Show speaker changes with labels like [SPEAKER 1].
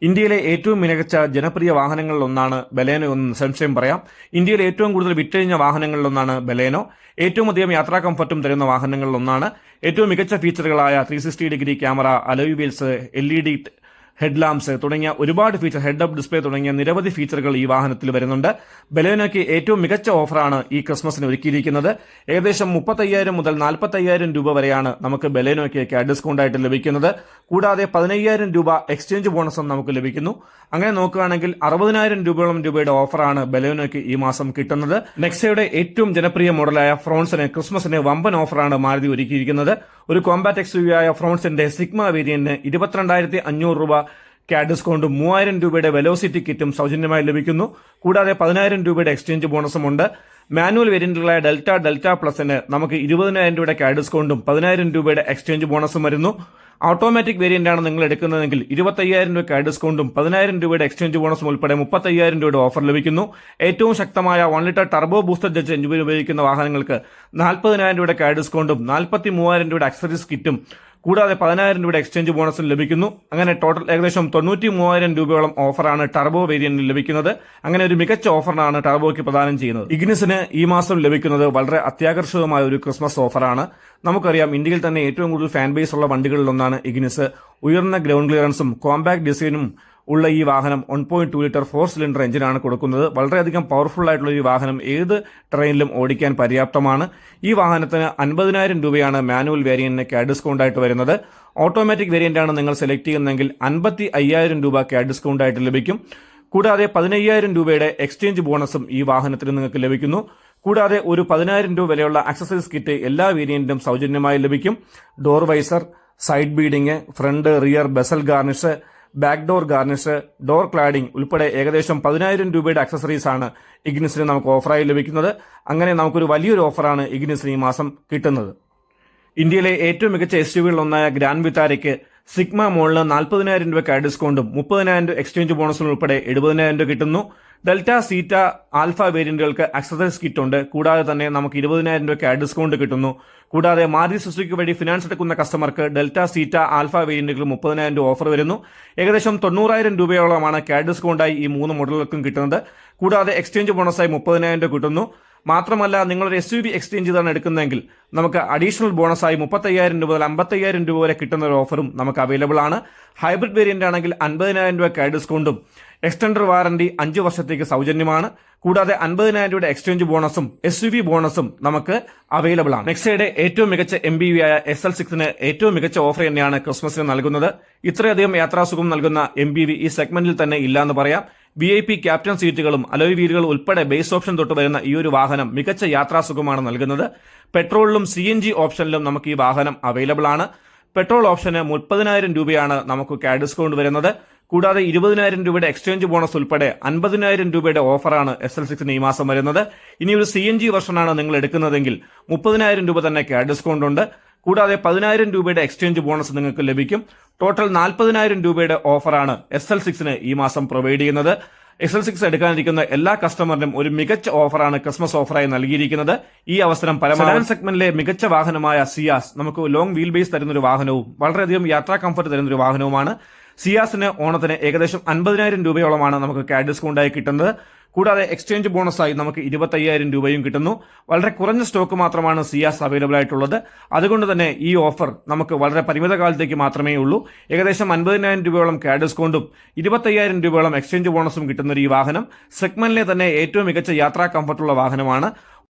[SPEAKER 1] ഇന്ത്യയിലെ ഏറ്റവും മികച്ച ജനപ്രിയ വാഹനങ്ങളിലൊന്നാണ് ബലേനോ എന്ന് നിസ്സംശയം പറയാം. ഇന്ത്യയിലെ ഏറ്റവും കൂടുതൽ വിറ്റഴിഞ്ഞ വാഹനങ്ങളിലൊന്നാണ് ബലേനോ. ഏറ്റവും അധികം യാത്രാ കംഫർട്ടും തരുന്ന വാഹനങ്ങളിലൊന്നാണ്. ഏറ്റവും മികച്ച ഫീച്ചറുകളായ 360 camera, alloy wheels, LED headlamps തുടങ്ങിയ ഒരുപാട് ഫീച്ചർ, ഹെഡ് അപ്പ് ഡിസ്പ്ലേ തുടങ്ങിയ നിരവധി ഫീച്ചറുകൾ ഈ വാഹനത്തിൽ വരുന്നുണ്ട്. ബലേനോയ്ക്ക് ഏറ്റവും മികച്ച ഓഫറാണ് ഈ ക്രിസ്മസിന് ഒരുക്കിയിരിക്കുന്നത്. ഏകദേശം 35,000 മുതൽ 45,000 രൂപ വരെയാണ് നമുക്ക് ബലേനോയ്ക്ക് ക്യാഷ് ഡിസ്കൗണ്ട് ആയിട്ട് ലഭിക്കുന്നത്. കൂടാതെ 15,000 രൂപ എക്സ്ചേഞ്ച് ബോണസും നമുക്ക് ലഭിക്കുന്നു. അങ്ങനെ നോക്കുകയാണെങ്കിൽ 60,000 രൂപയോളം രൂപയുടെ ഓഫറാണ് ബലേനോയ്ക്ക് ഈ മാസം കിട്ടുന്നത്. നെക്സയുടെ ഏറ്റവും ജനപ്രിയ മോഡലായ ഫ്രോൺസിന് ക്രിസ്മസിന് വമ്പൻ ഓഫറാണ് മാരുതി ഒരുക്കിയിരിക്കുന്നത്. ഒരു കോമ്പാക്ട് എക്സ്യുവി ആയ ഫ്രോൺസിന്റെ സിഗ്മ വേരിയന്റിന് 22,500 രൂപ ക്യാഷ് ഡിസ്കൗണ്ടും 3,000 രൂപയുടെ വെലോസിറ്റി കിറ്റും സൗജന്യമായി ലഭിക്കുന്നു. കൂടാതെ 10,000 രൂപയുടെ എക്സ്ചേഞ്ച് ബോണസും ഉണ്ട്. മാനുവൽ വേരിയന്റുകളായ ഡെൽറ്റ പ്ലസിന് നമുക്ക് 20,000 രൂപയുടെ ക്യാഷ് ഡിസ്കൗണ്ടും 10,000 രൂപയുടെ എക്സ്ചേഞ്ച് ബോണസും വരുന്നു. ഓട്ടോമാറ്റിക് വേരിയന്റാണ് നിങ്ങൾ എടുക്കുന്നതെങ്കിൽ 25,000 രൂപ ക്യാഷ് ഡിസ്കൗണ്ടും 10,000 രൂപയുടെ എക്സ്ചേഞ്ച് ബോണസും ഉൾപ്പെടെ 35,000 രൂപയുടെ ഓഫർ ലഭിക്കുന്നു. ഏറ്റവും ശക്തമായ 1 litre turbo booster jet engine ഉപയോഗിക്കുന്ന വാഹനങ്ങൾക്ക് 40,000 രൂപയുടെ ക്യാഷ് ഡിസ്കൗണ്ടും 43,000 രൂപയുടെ അക്സസറീസ് കിറ്റും കൂടാതെ 10,000 രൂപയുടെ എക്സ്ചേഞ്ച് ബോണസും ലഭിക്കുന്നു. അങ്ങനെ ടോട്ടൽ ഏകദേശം 93,000 രൂപയോളം ഓഫറാണ് ടർബോ വേരിയന്റിൽ ലഭിക്കുന്നത്. അങ്ങനെ ഒരു മികച്ച ഓഫറാണ് ടർബോയ്ക്ക് പ്രദാനം ചെയ്യുന്നത്. ഇഗ്നിസിന് ഈ മാസം ലഭിക്കുന്നത് വളരെ അത്യാകർഷകമായ ഒരു ക്രിസ്മസ് ഓഫറാണ്. നമുക്കറിയാം, ഇന്ത്യയിൽ തന്നെ ഏറ്റവും കൂടുതൽ ഫാൻ ബേസ് ഉള്ള വണ്ടികളിലൊന്നാണ് ഇഗ്നിസ്. ഉയർന്ന ഗ്രൗണ്ട് ക്ലിയറൻസും കോമ്പാക്ട് ഡിസൈനും ഉള്ള ഈ വാഹനം 1.2 ലിറ്റർ 4 സിലിണ്ടർ എഞ്ചിനാണ് കൊടുക്കുന്നത്. വളരെയധികം പവർഫുൾ ആയിട്ടുള്ള ഈ വാഹനം ഏത് ട്രെയിനിലും ഓടിക്കാൻ പര്യാപ്തമാണ്. ഈ വാഹനത്തിന് 50,000 രൂപയാണ് മാനുവൽ വേരിയന്റിന് ക്യാഷ് ഡിസ്കൗണ്ട് ആയിട്ട് വരുന്നത്. ഓട്ടോമാറ്റിക് വേരിയന്റാണ് നിങ്ങൾ സെലക്ട് ചെയ്യുന്നതെങ്കിൽ 55,000 രൂപ ക്യാഷ് ഡിസ്കൗണ്ട് ആയിട്ട് ലഭിക്കും. കൂടാതെ 15,000 രൂപയുടെ എക്സ്ചേഞ്ച് ബോണസും ഈ വാഹനത്തിന് നിങ്ങൾക്ക് ലഭിക്കുന്നു. കൂടാതെ ഒരു 10,000 രൂപ വിലയുള്ള അക്സസറീസ് കിറ്റ് എല്ലാ വേരിയന്റിലും സൗജന്യമായി ലഭിക്കും. Door visor, side beading, front rear bezel garnish, back door garnish, door cladding ഉൾപ്പെടെ ഏകദേശം 10,000 രൂപയുടെ അക്സസറീസ് ആണ് ഇഗ്നിസിന് നമുക്ക് ഓഫറായി ലഭിക്കുന്നത്. അങ്ങനെ നമുക്കൊരു വലിയൊരു ഓഫറാണ് ഇഗ്നിസിന് ഈ മാസം കിട്ടുന്നത്. ഇന്ത്യയിലെ ഏറ്റവും മികച്ച SUV-കളിലൊന്നായ ഗ്രാൻഡ് വിറ്റാരയ്ക്ക് സിഗ്മ മോളിന് 40,000 രൂപ ക്യാഷ് ഡിസ്കൗണ്ടും 30,000 രൂപ എക്സ്ചേഞ്ച് ബോണസും ഉൾപ്പെടെ 70,000 രൂപ കിട്ടുന്നു. ഡെൽറ്റ, സീറ്റ, ആൽഫ വേരിയന്റുകൾക്ക് അക്സസറീസ് കിറ്റ് ഉണ്ട്. കൂടാതെ തന്നെ നമുക്ക് 20,000 രൂപ ക്യാഷ് ഡിസ്കൗണ്ട് കിട്ടുന്നു. കൂടാതെ മാരുതി സുസുക്കി വഴി ഫിനാൻസ് എടുക്കുന്ന കസ്റ്റമർക്ക് ഡെൽറ്റ, സീറ്റ, ആൽഫ വേരിയന്റുകൾ 30,000 രൂപ ഓഫർ വരുന്നു. ഏകദേശം 90,000 രൂപയോളമാണ് ക്യാഷ് ഡിസ്കൗണ്ടായി ഈ 3 മോഡലുകൾക്കും കിട്ടുന്നത്. കൂടാതെ എക്സ്ചേഞ്ച് ബോണസായി 30,000 രൂപ കിട്ടുന്നു. മാത്രമല്ല, നിങ്ങളൊരു SUV എക്സ്ചേഞ്ച് ചെയ്താണ് എടുക്കുന്നതെങ്കിൽ നമുക്ക് അഡീഷണൽ ബോണസായി 35,000 രൂപ മുതൽ 55,000 രൂപ വരെ കിട്ടുന്ന ഒരു ഓഫറും നമുക്ക് അവൈലബിൾ ആണ്. ഹൈബ്രിഡ് വേരിയന്റ് ആണെങ്കിൽ 50,000 രൂപ ക്യാഷ് ഡിസ്കൗണ്ടും എക്സ്റ്റൻഡർ വാറന്റി 5 വർഷത്തേക്ക് സൗജന്യമാണ്. കൂടാതെ 50,000 രൂപയുടെ എക്സ്ചേഞ്ച് ബോണസും SUV ബോണസും നമുക്ക് അവൈലബിൾ ആണ്. നെക്സയുടെ ഏറ്റവും മികച്ച MPV ആയ SL6ന് ഏറ്റവും മികച്ച ഓഫർ തന്നെയാണ് ക്രിസ്മസിന് നൽകുന്നത്. ഇത്രയധികം യാത്രാസുഖം നൽകുന്ന MPV ഈ സെഗ്മെന്റിൽ തന്നെ ഇല്ലാന്ന് പറയാം. VIP ക്യാപ്റ്റൻ സീറ്റുകളും അലോയ് വീലുകളും ഉൾപ്പെടെ ബേസ് ഓപ്ഷൻ തൊട്ട് വരുന്ന ഈ ഒരു വാഹനം മികച്ച യാത്രാസുഖമാണ് നൽകുന്നത്. പെട്രോളിലും CNG ഓപ്ഷനിലും നമുക്ക് ഈ വാഹനം അവൈലബിൾ ആണ്. പെട്രോൾ ഓപ്ഷന് 30,000 രൂപയാണ് നമുക്ക് ക്യാഷ് ഡിസ്കൗണ്ട് വരുന്നത്. കൂടാതെ 20,000 രൂപയുടെ എക്സ്ചേഞ്ച് ബോണസ് ഉൾപ്പെടെ 50,000 രൂപയുടെ ഓഫറാണ് SL6ന് ഈ മാസം വരുന്നത്. ഇനി ഒരു CNG വെർഷനാണ് നിങ്ങൾ എടുക്കുന്നതെങ്കിൽ 30,000 രൂപ തന്നെ ക്യാഷ് ഡിസ്കൗണ്ട് ഉണ്ട്. കൂടാതെ 10,000 രൂപയുടെ എക്സ്ചേഞ്ച് ബോണസ് നിങ്ങൾക്ക് ലഭിക്കും. ടോട്ടൽ 40,000 രൂപയുടെ ഓഫറാണ് SL6ന് ഈ മാസം പ്രൊവൈഡ് ചെയ്യുന്നത്. SL6 എടുക്കാനിരിക്കുന്ന എല്ലാ കസ്റ്റമറിനും ഒരു മികച്ച ഓഫറാണ് ക്രിസ്മസ് ഓഫറായി നൽകിയിരിക്കുന്നത്. ഈ അവസരം പരമാവധി സെഗ്മെന്റിലെ മികച്ച വാഹനമായ സിയാസ് നമുക്ക് ലോങ് വീൽ ബേസ് തരുന്നൊരു വാഹനവും വളരെയധികം യാത്രാ കംഫർട്ട് തരുന്നൊരു വാഹനവുമാണ്. സിയാസിന് ഓണത്തിന് ഏകദേശം 50,000 രൂപയോളമാണ് നമുക്ക് ക്യാഷ് ഡിസ്കൗണ്ടായി കിട്ടുന്നത്. കൂടാതെ എക്സ്ചേഞ്ച് ബോണസായി നമുക്ക് 25,000 രൂപയും കിട്ടുന്നു. വളരെ കുറഞ്ഞ സ്റ്റോക്ക് മാത്രമാണ് സിയാസ് അവൈലബിൾ ആയിട്ടുള്ളത്. അതുകൊണ്ട് തന്നെ ഈ ഓഫർ നമുക്ക് വളരെ പരിമിത കാലത്തേക്ക് മാത്രമേ ഉള്ളൂ. ഏകദേശം 50,000 രൂപയോളം ക്യാഷ് ഡിസ്കൗണ്ടും 25,000 രൂപയോളം എക്സ്ചേഞ്ച് ബോണസും കിട്ടുന്ന ഈ വാഹനം സെഗ്മെന്റിലെ തന്നെ ഏറ്റവും മികച്ച യാത്രാ കംഫർട്ടുള്ള വാഹനമാണ്.